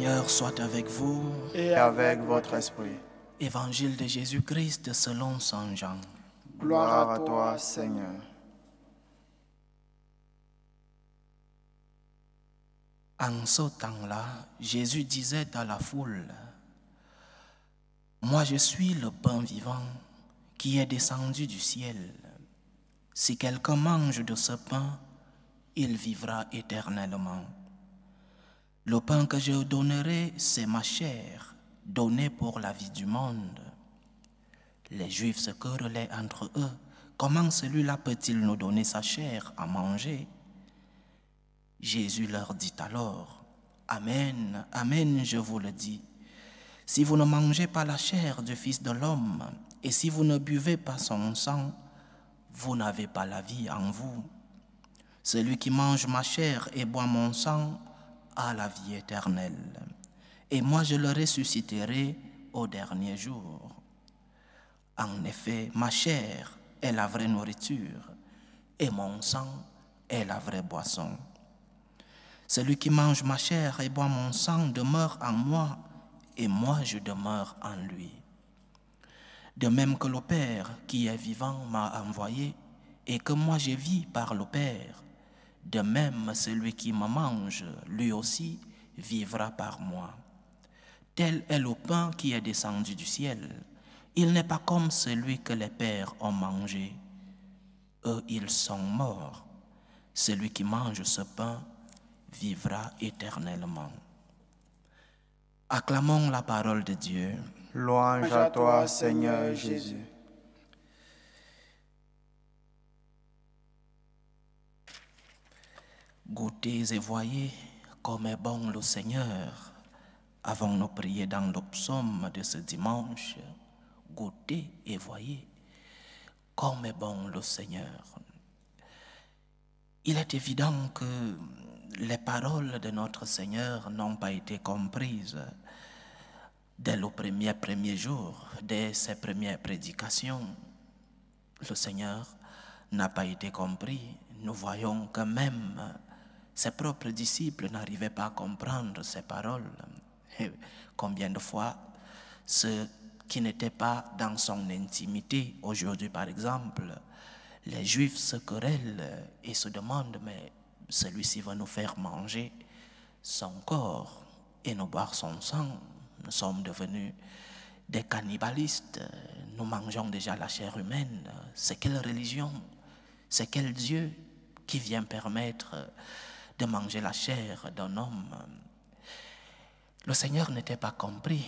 Seigneur soit avec vous. Et avec votre esprit. Évangile de Jésus-Christ selon Saint Jean. Gloire à toi, Seigneur. En ce temps-là, Jésus disait à la foule, « Moi je suis le pain vivant qui est descendu du ciel. Si quelqu'un mange de ce pain, il vivra éternellement. Le pain que je donnerai, c'est ma chair, donnée pour la vie du monde. » Les Juifs se querellaient entre eux. Comment celui-là peut-il nous donner sa chair à manger? Jésus leur dit alors, « Amen, amen, je vous le dis. Si vous ne mangez pas la chair du Fils de l'homme, et si vous ne buvez pas son sang, vous n'avez pas la vie en vous. Celui qui mange ma chair et boit mon sang a la vie éternelle. Et moi je le ressusciterai au dernier jour. En effet, ma chair est la vraie nourriture, et mon sang est la vraie boisson. Celui qui mange ma chair et boit mon sang demeure en moi, et moi je demeure en lui. De même que le Père qui est vivant m'a envoyé, et que moi je vis par le Père, de même celui qui me mange, lui aussi, vivra par moi. Tel est le pain qui est descendu du ciel. Il n'est pas comme celui que les pères ont mangé. Eux, ils sont morts. Celui qui mange ce pain vivra éternellement. » Acclamons la parole de Dieu. Louange à toi, Seigneur Jésus. Goûtez et voyez comme est bon le Seigneur. Avons-nous prié dans le psaume de ce dimanche? Goûtez et voyez comme est bon le Seigneur. Il est évident que les paroles de notre Seigneur n'ont pas été comprises dès le premier jour, dès ses premières prédications. Le Seigneur n'a pas été compris. Nous voyons que même ses propres disciples n'arrivaient pas à comprendre ses paroles. Et combien de fois ceux qui n'étaient pas dans son intimité, aujourd'hui par exemple, les Juifs se querellent et se demandent, mais celui-ci va nous faire manger son corps et nous boire son sang. Nous sommes devenus des cannibalistes, nous mangeons déjà la chair humaine. C'est quelle religion? C'est quel Dieu qui vient permettre de manger la chair d'un homme? Le Seigneur n'était pas compris.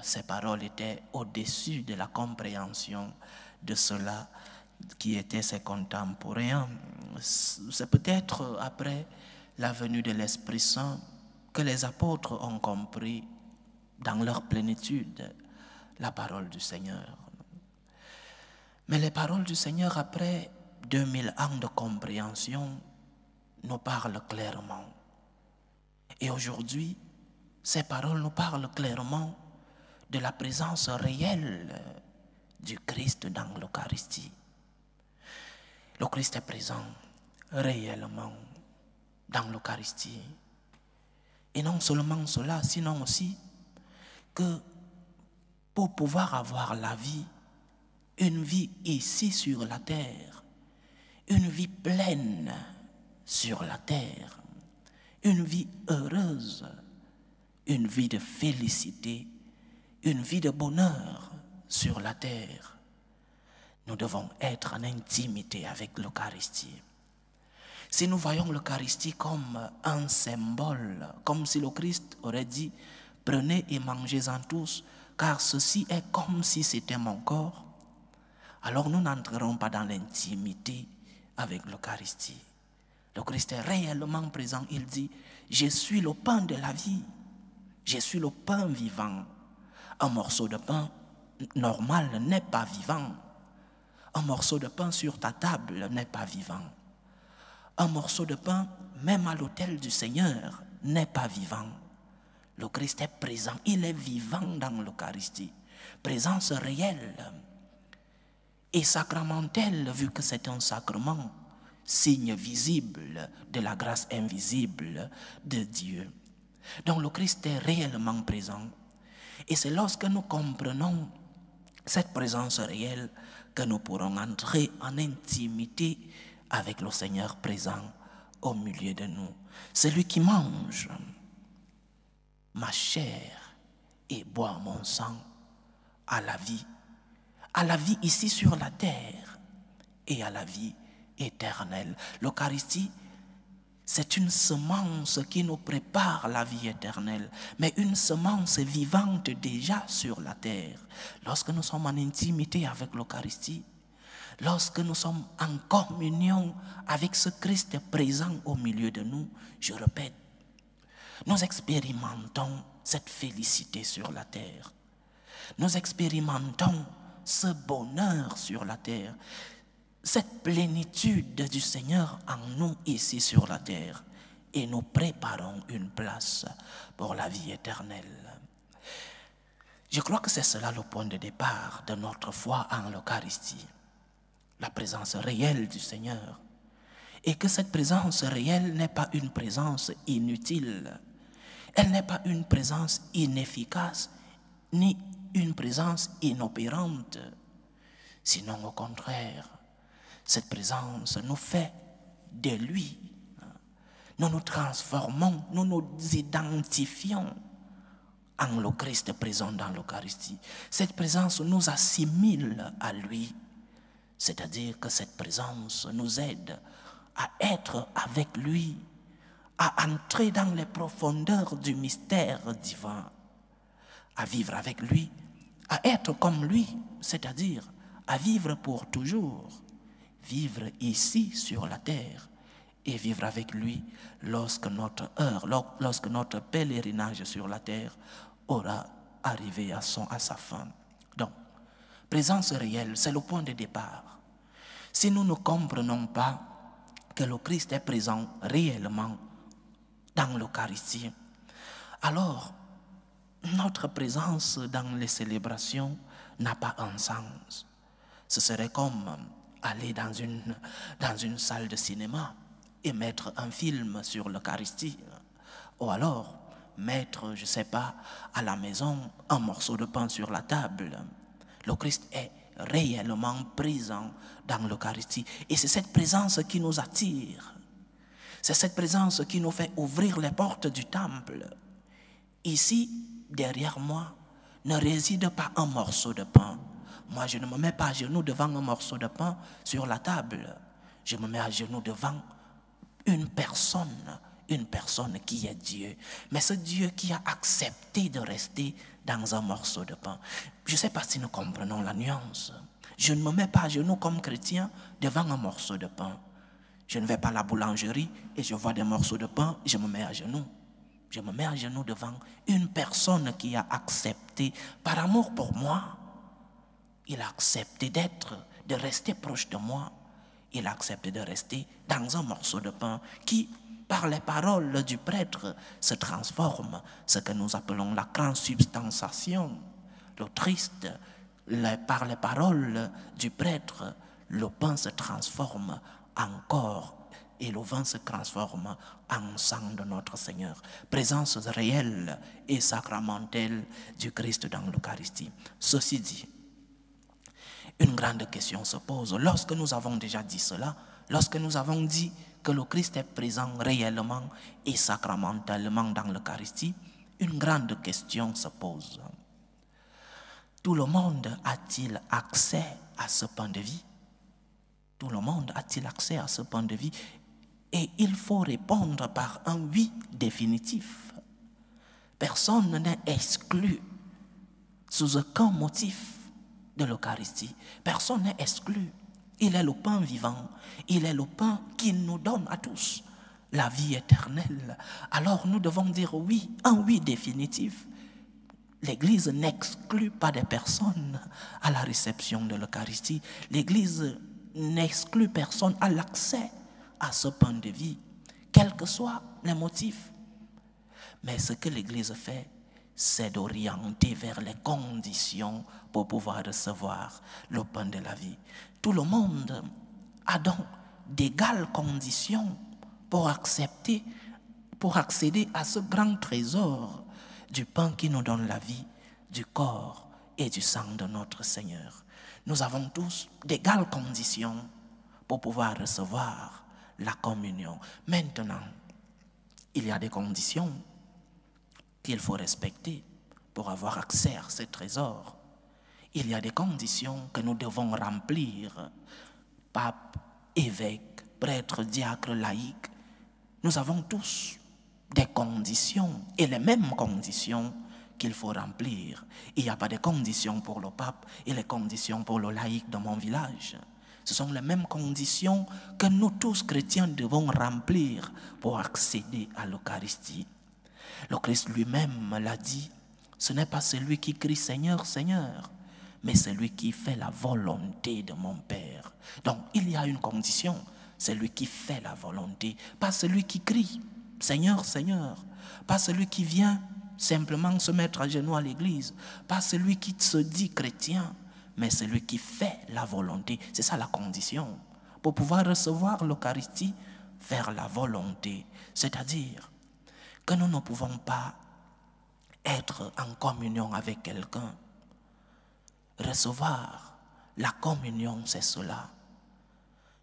Ses paroles étaient au-dessus de la compréhension de ceux-là qui étaient ses contemporains. C'est peut-être après la venue de l'Esprit Saint que les apôtres ont compris dans leur plénitude la parole du Seigneur. Mais les paroles du Seigneur, après 2000 ans de compréhension, nous parlent clairement. Et aujourd'hui, ces paroles nous parlent clairement de la présence réelle du Christ dans l'Eucharistie. Le Christ est présent réellement dans l'Eucharistie. Et non seulement cela, sinon aussi que pour pouvoir avoir la vie, une vie ici sur la terre, une vie pleine sur la terre, une vie heureuse, une vie de félicité, une vie de bonheur sur la terre, nous devons être en intimité avec l'Eucharistie. Si nous voyons l'Eucharistie comme un symbole, comme si le Christ aurait dit « Prenez et mangez-en tous, car ceci est comme si c'était mon corps », alors nous n'entrerons pas dans l'intimité avec l'Eucharistie. Le Christ est réellement présent. Il dit « Je suis le pain de la vie, je suis le pain vivant ». Un morceau de pain normal n'est pas vivant. Un morceau de pain sur ta table n'est pas vivant. Un morceau de pain, même à l'autel du Seigneur, n'est pas vivant. Le Christ est présent, il est vivant dans l'Eucharistie. Présence réelle et sacramentelle, vu que c'est un sacrement, signe visible de la grâce invisible de Dieu. Donc le Christ est réellement présent. Et c'est lorsque nous comprenons cette présence réelle que nous pourrons entrer en intimité avec le Seigneur présent au milieu de nous. Celui qui mange ma chair et boit mon sang à la vie ici sur la terre et à la vie éternelle. L'Eucharistie, c'est une semence qui nous prépare la vie éternelle, mais une semence vivante déjà sur la terre. Lorsque nous sommes en intimité avec l'Eucharistie, lorsque nous sommes en communion avec ce Christ présent au milieu de nous, je répète, nous expérimentons cette félicité sur la terre. Nous expérimentons ce bonheur sur la terre, cette plénitude du Seigneur en nous ici sur la terre. Et nous préparons une place pour la vie éternelle. Je crois que c'est cela le point de départ de notre foi en l'Eucharistie. La présence réelle du Seigneur. Et que cette présence réelle n'est pas une présence inutile. Elle n'est pas une présence inefficace, ni une présence inopérante. Sinon, au contraire, cette présence nous fait de lui. Nous nous transformons, nous nous identifions en le Christ présent dans l'Eucharistie. Cette présence nous assimile à lui. C'est-à-dire que cette présence nous aide à être avec lui, à entrer dans les profondeurs du mystère divin, à vivre avec lui, à être comme lui, c'est-à-dire à vivre pour toujours, vivre ici sur la terre et vivre avec lui lorsque notre heure, lorsque notre pèlerinage sur la terre aura arrivé à sa fin. Donc, présence réelle, c'est le point de départ. Si nous ne comprenons pas que le Christ est présent réellement dans l'Eucharistie, alors notre présence dans les célébrations n'a pas un sens. Ce serait comme aller dans une salle de cinéma et mettre un film sur l'Eucharistie. Ou alors mettre, je ne sais pas, à la maison un morceau de pain sur la table. Le Christ est réellement présent dans l'Eucharistie. Et c'est cette présence qui nous attire. C'est cette présence qui nous fait ouvrir les portes du temple. Ici, derrière moi, ne réside pas un morceau de pain. Moi, je ne me mets pas à genoux devant un morceau de pain sur la table. Je me mets à genoux devant une personne qui est Dieu. Mais ce Dieu qui a accepté de rester dans un morceau de pain. Je ne sais pas si nous comprenons la nuance. Je ne me mets pas à genoux comme chrétien devant un morceau de pain. Je ne vais pas à la boulangerie et je vois des morceaux de pain et je me mets à genoux. Je me mets à genoux devant une personne qui a accepté, par amour pour moi, il a accepté de rester proche de moi. Il a accepté de rester dans un morceau de pain qui, par les paroles du prêtre, se transforme. Ce que nous appelons la transubstantiation. Le triste, par les paroles du prêtre, le pain se transforme en corps et le vin se transforme en sang de notre Seigneur. Présence réelle et sacramentelle du Christ dans l'Eucharistie. Ceci dit, une grande question se pose. Lorsque nous avons déjà dit cela, lorsque nous avons dit que le Christ est présent réellement et sacramentellement dans l'Eucharistie, une grande question se pose. Tout le monde a-t-il accès à ce pain de vie? Tout le monde a-t-il accès à ce pain de vie? Et il faut répondre par un oui définitif. Personne n'est exclu sous aucun motif de l'Eucharistie. Personne n'est exclu. Il est le pain vivant. Il est le pain qui nous donne à tous la vie éternelle. Alors nous devons dire oui, un oui définitif. L'Église n'exclut pas des personnes à la réception de l'Eucharistie. L'Église n'exclut personne à l'accès à ce pain de vie, quels que soient les motifs. Mais ce que l'Église fait, c'est d'orienter vers les conditions pour pouvoir recevoir le pain de la vie. Tout le monde a donc d'égales conditions pour accepter, pour accéder à ce grand trésor du pain qui nous donne la vie, du corps et du sang de notre Seigneur. Nous avons tous d'égales conditions pour pouvoir recevoir la communion. Maintenant, il y a des conditions qu'il faut respecter pour avoir accès à ce trésor. Il y a des conditions que nous devons remplir. Pape, évêque, prêtre, diacre, laïc, nous avons tous des conditions et les mêmes conditions qu'il faut remplir. Il n'y a pas de conditions pour le pape et les conditions pour le laïc dans mon village. Ce sont les mêmes conditions que nous tous chrétiens devons remplir pour accéder à l'Eucharistie. Le Christ lui-même l'a dit, ce n'est pas celui qui crie Seigneur, Seigneur, mais celui qui fait la volonté de mon Père. Donc il y a une condition, celui qui fait la volonté, pas celui qui crie Seigneur, Seigneur, pas celui qui vient simplement se mettre à genoux à l'église, pas celui qui se dit chrétien, mais celui qui fait la volonté. C'est ça la condition. Pour pouvoir recevoir l'Eucharistie, faire la volonté. C'est-à-dire que nous ne pouvons pas être en communion avec quelqu'un. Recevoir la communion, c'est cela.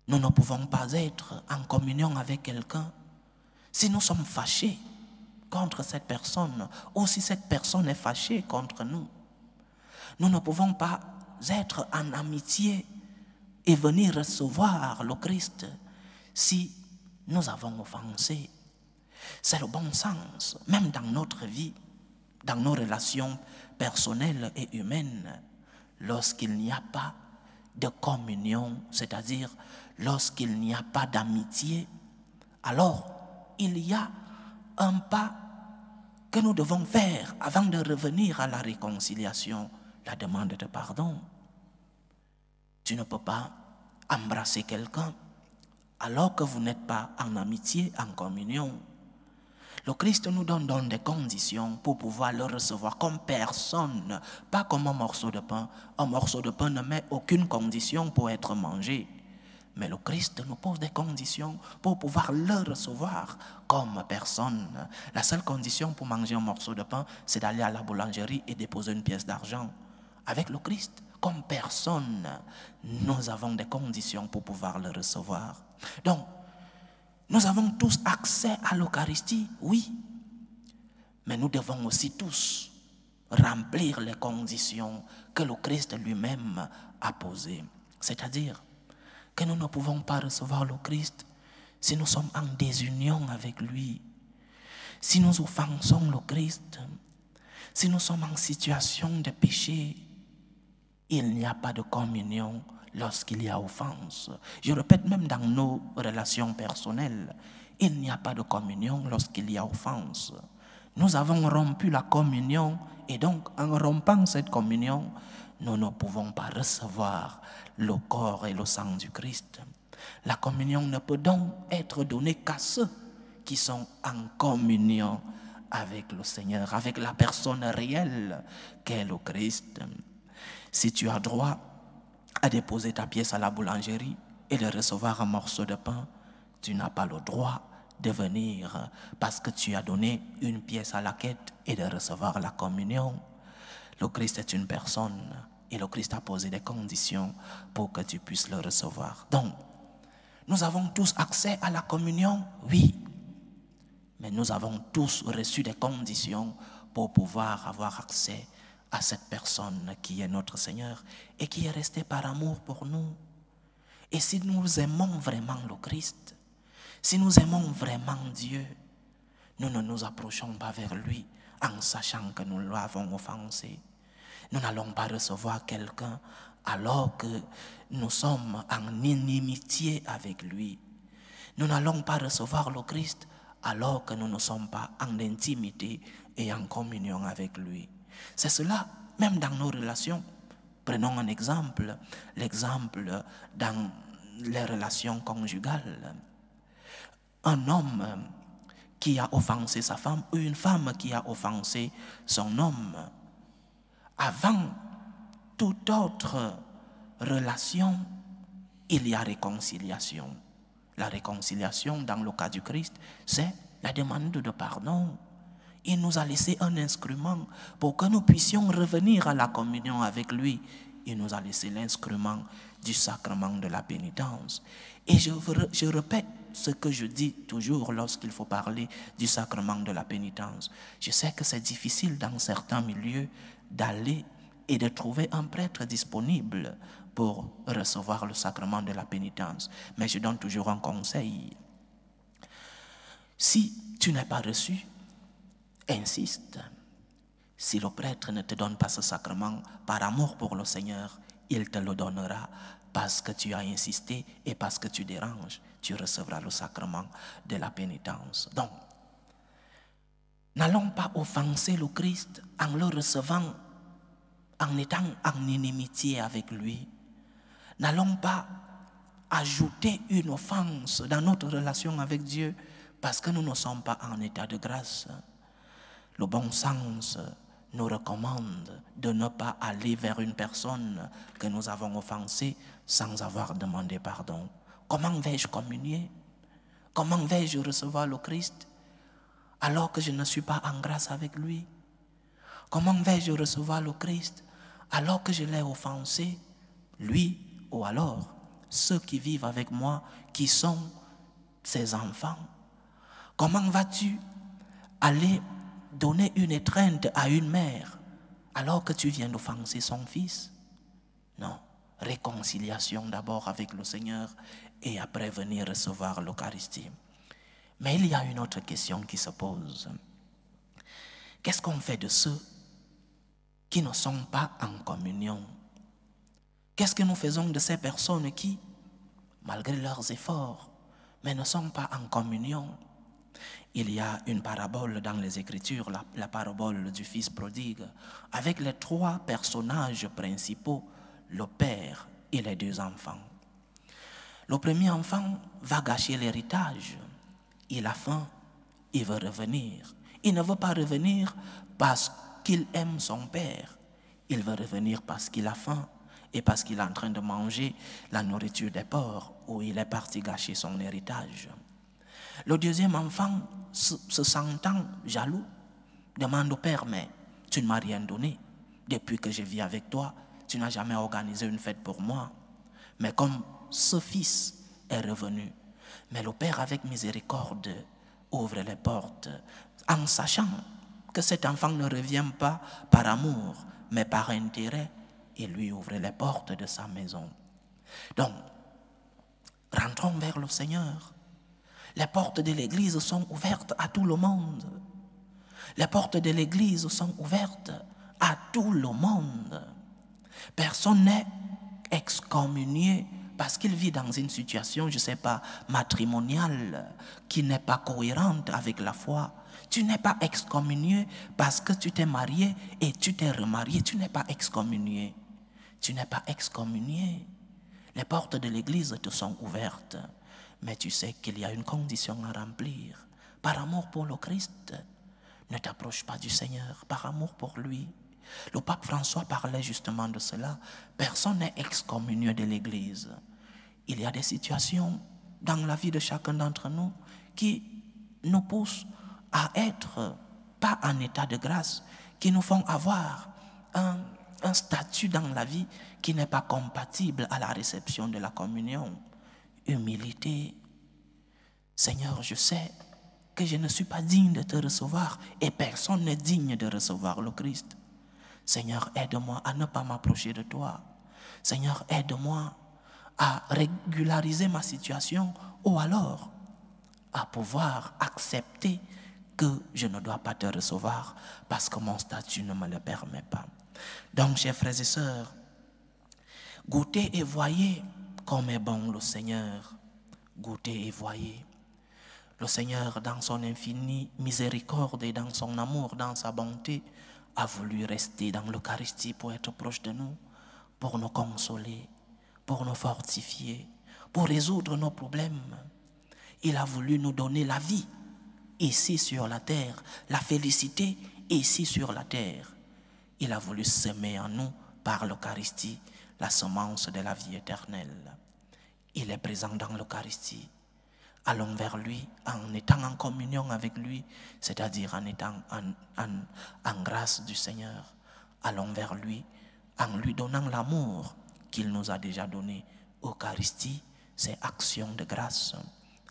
Nous ne pouvons pas être en communion avec quelqu'un si nous sommes fâchés contre cette personne ou si cette personne est fâchée contre nous. Nous ne pouvons pas être en amitié et venir recevoir le Christ si nous avons offensé. C'est le bon sens, même dans notre vie, dans nos relations personnelles et humaines, lorsqu'il n'y a pas de communion, c'est-à-dire lorsqu'il n'y a pas d'amitié, alors il y a un pas que nous devons faire avant de revenir à la réconciliation, la demande de pardon. Tu ne peux pas embrasser quelqu'un alors que vous n'êtes pas en amitié, en communion. Le Christ nous donne donc des conditions pour pouvoir le recevoir comme personne, pas comme un morceau de pain. Un morceau de pain ne met aucune condition pour être mangé. Mais le Christ nous pose des conditions pour pouvoir le recevoir comme personne. La seule condition pour manger un morceau de pain, c'est d'aller à la boulangerie et déposer une pièce d'argent. Avec le Christ, comme personne, nous avons des conditions pour pouvoir le recevoir. Donc, nous avons tous accès à l'Eucharistie, oui. Mais nous devons aussi tous remplir les conditions que le Christ lui-même a posées. C'est-à-dire que nous ne pouvons pas recevoir le Christ si nous sommes en désunion avec lui, si nous offensons le Christ, si nous sommes en situation de péché. Il n'y a pas de communion lorsqu'il y a offense. Je répète, même dans nos relations personnelles, il n'y a pas de communion lorsqu'il y a offense. Nous avons rompu la communion et donc en rompant cette communion, nous ne pouvons pas recevoir le corps et le sang du Christ. La communion ne peut donc être donnée qu'à ceux qui sont en communion avec le Seigneur, avec la personne réelle qu'est le Christ. Si tu as droit à déposer ta pièce à la boulangerie et de recevoir un morceau de pain, tu n'as pas le droit de venir parce que tu as donné une pièce à la quête et de recevoir la communion. Le Christ est une personne et le Christ a posé des conditions pour que tu puisses le recevoir. Donc, nous avons tous accès à la communion, oui, mais nous avons tous reçu des conditions pour pouvoir avoir accès à cette personne qui est notre Seigneur et qui est resté par amour pour nous. Et si nous aimons vraiment le Christ, si nous aimons vraiment Dieu, nous ne nous approchons pas vers lui en sachant que nous l'avons offensé. Nous n'allons pas recevoir quelqu'un alors que nous sommes en inimitié avec lui. Nous n'allons pas recevoir le Christ alors que nous ne sommes pas en intimité et en communion avec lui. C'est cela, même dans nos relations. Prenons un exemple, l'exemple dans les relations conjugales. Un homme qui a offensé sa femme ou une femme qui a offensé son homme, avant toute autre relation, il y a réconciliation. La réconciliation, dans le cas du Christ, c'est la demande de pardon. Il nous a laissé un instrument pour que nous puissions revenir à la communion avec lui. Il nous a laissé l'instrument du sacrement de la pénitence. Et je répète ce que je dis toujours lorsqu'il faut parler du sacrement de la pénitence. Je sais que c'est difficile dans certains milieux d'aller et de trouver un prêtre disponible pour recevoir le sacrement de la pénitence. Mais je donne toujours un conseil. Si tu n'es pas reçu, insiste. Si le prêtre ne te donne pas ce sacrement, par amour pour le Seigneur, il te le donnera parce que tu as insisté et parce que tu déranges. Tu recevras le sacrement de la pénitence. Donc, n'allons pas offenser le Christ en le recevant, en étant en inimitié avec lui. N'allons pas ajouter une offense dans notre relation avec Dieu parce que nous ne sommes pas en état de grâce. Le bon sens nous recommande de ne pas aller vers une personne que nous avons offensée sans avoir demandé pardon. Comment vais-je communier? Comment vais-je recevoir le Christ alors que je ne suis pas en grâce avec lui? Comment vais-je recevoir le Christ alors que je l'ai offensé, lui ou alors ceux qui vivent avec moi, qui sont ses enfants? Comment vas-tu aller donner une étreinte à une mère alors que tu viens d'offenser son fils? Non, réconciliation d'abord avec le Seigneur et après venir recevoir l'Eucharistie. Mais il y a une autre question qui se pose. Qu'est-ce qu'on fait de ceux qui ne sont pas en communion? Qu'est-ce que nous faisons de ces personnes qui, malgré leurs efforts, mais ne sont pas en communion? Il y a une parabole dans les Écritures, la parabole du fils prodigue, avec les trois personnages principaux, le père et les deux enfants. Le premier enfant va gâcher l'héritage. Il a faim, il veut revenir. Il ne veut pas revenir parce qu'il aime son père. Il veut revenir parce qu'il a faim et parce qu'il est en train de manger la nourriture des porcs où il est parti gâcher son héritage. Le deuxième enfant, se sentant jaloux, demande au père, mais tu ne m'as rien donné. Depuis que je vis avec toi, tu n'as jamais organisé une fête pour moi. Mais comme ce fils est revenu, mais le père avec miséricorde ouvre les portes en sachant que cet enfant ne revient pas par amour, mais par intérêt, et lui ouvre les portes de sa maison. Donc, rentrons vers le Seigneur. Les portes de l'Église sont ouvertes à tout le monde. Les portes de l'Église sont ouvertes à tout le monde. Personne n'est excommunié parce qu'il vit dans une situation, je ne sais pas, matrimoniale, qui n'est pas cohérente avec la foi. Tu n'es pas excommunié parce que tu t'es marié et tu t'es remarié. Tu n'es pas excommunié. Tu n'es pas excommunié. Les portes de l'Église te sont ouvertes. Mais tu sais qu'il y a une condition à remplir. Par amour pour le Christ, ne t'approche pas du Seigneur. Par amour pour lui. Le pape François parlait justement de cela. Personne n'est excommunié de l'Église. Il y a des situations dans la vie de chacun d'entre nous qui nous poussent à être pas en état de grâce, qui nous font avoir un statut dans la vie qui n'est pas compatible à la réception de la communion. Humilité. Seigneur, je sais que je ne suis pas digne de te recevoir et personne n'est digne de recevoir le Christ. Seigneur, aide-moi à ne pas m'approcher de toi. Seigneur, aide-moi à régulariser ma situation ou alors à pouvoir accepter que je ne dois pas te recevoir parce que mon statut ne me le permet pas. Donc, chers frères et sœurs, goûtez et voyez comme est bon le Seigneur. Goûtez et voyez. Le Seigneur, dans son infinie miséricorde et dans son amour, dans sa bonté, a voulu rester dans l'Eucharistie pour être proche de nous, pour nous consoler, pour nous fortifier, pour résoudre nos problèmes. Il a voulu nous donner la vie ici sur la terre, la félicité ici sur la terre. Il a voulu semer en nous par l'Eucharistie la semence de la vie éternelle. Il est présent dans l'Eucharistie. Allons vers lui en étant en communion avec lui, c'est-à-dire en étant en grâce du Seigneur. Allons vers lui en lui donnant l'amour qu'il nous a déjà donné. Eucharistie, c'est action de grâce.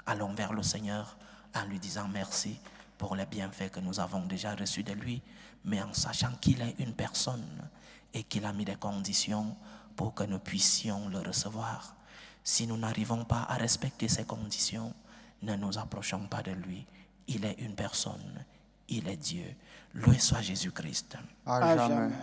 Allons vers le Seigneur en lui disant merci pour les bienfaits que nous avons déjà reçus de lui, mais en sachant qu'il est une personne et qu'il a mis des conditions pour que nous puissions le recevoir. Si nous n'arrivons pas à respecter ces conditions, ne nous approchons pas de lui. Il est une personne, il est Dieu. Loué soit Jésus-Christ. À jamais.